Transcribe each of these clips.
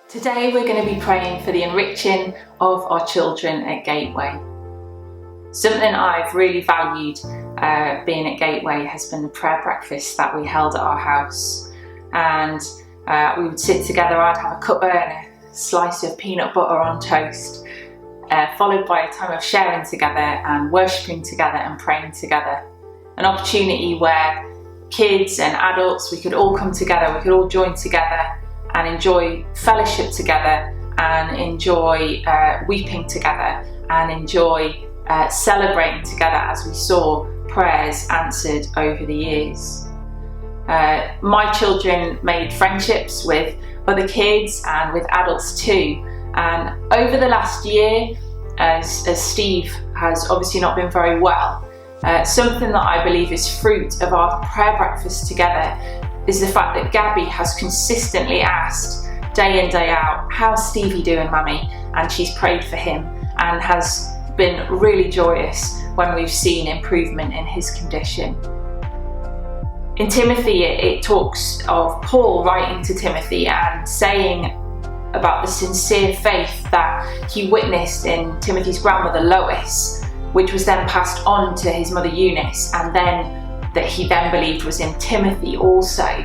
Today we're going to be praying for the enriching of our children at Gateway. Something I've really valued being at Gateway has been the prayer breakfast that we held at our house. And we would sit together. I'd have a cuppa and a slice of peanut butter on toast, followed by a time of sharing together and worshipping together and praying together. An opportunity where kids and adults, we could all come together, we could all join together and enjoy fellowship together and enjoy weeping together and enjoy celebrating together as we saw prayers answered over the years. My children made friendships with other kids and with adults too, and over the last year, as Steve has obviously not been very well, something that I believe is fruit of our prayer breakfast together is the fact that Gabby has consistently asked day in, day out, "How's Stevie doing, Mummy?" And she's prayed for him and has been really joyous when we've seen improvement in his condition. In Timothy, it talks of Paul writing to Timothy and saying about the sincere faith that he witnessed in Timothy's grandmother Lois, which was then passed on to his mother Eunice, and then that he then believed was in Timothy also.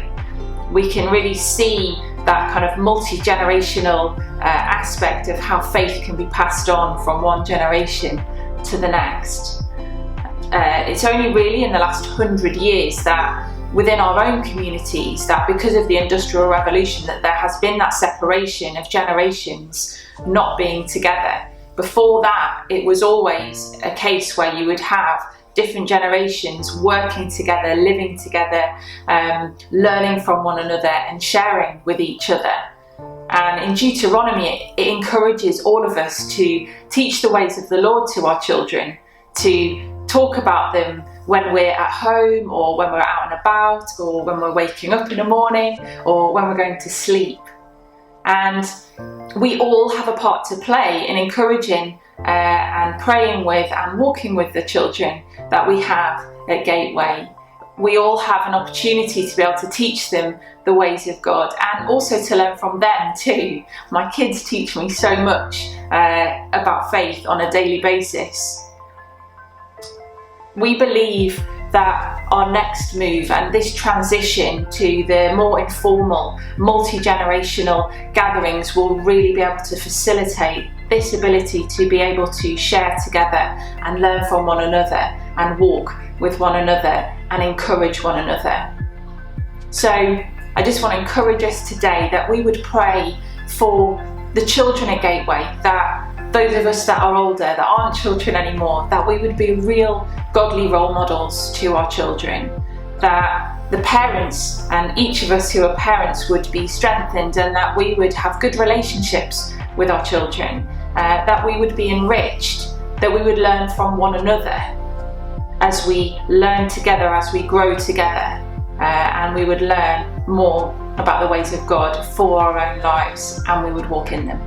We can really see that kind of multi-generational aspect of how faith can be passed on from one generation to the next. It's only really in the last 100 years that within our own communities, that because of the Industrial Revolution, that there has been that separation of generations not being together. Before that, it was always a case where you would have different generations working together, living together, learning from one another and sharing with each other. And in Deuteronomy, it encourages all of us to teach the ways of the Lord to our children, to talk about them when we're at home or when we're out and about or when we're waking up in the morning or when we're going to sleep. And we all have a part to play in encouraging and praying with and walking with the children that we have at Gateway. We all have an opportunity to be able to teach them the ways of God and also to learn from them too. My kids teach me so much about faith on a daily basis. We believe that our next move and this transition to the more informal, multi-generational gatherings will really be able to facilitate this ability to be able to share together and learn from one another and walk with one another and encourage one another. So I just want to encourage us today that we would pray for the children at Gateway, that those of us that are older, that aren't children anymore, that we would be real godly role models to our children, that the parents and each of us who are parents would be strengthened and that we would have good relationships with our children, that we would be enriched, that we would learn from one another as we learn together, as we grow together, and we would learn more about the ways of God for our own lives and we would walk in them.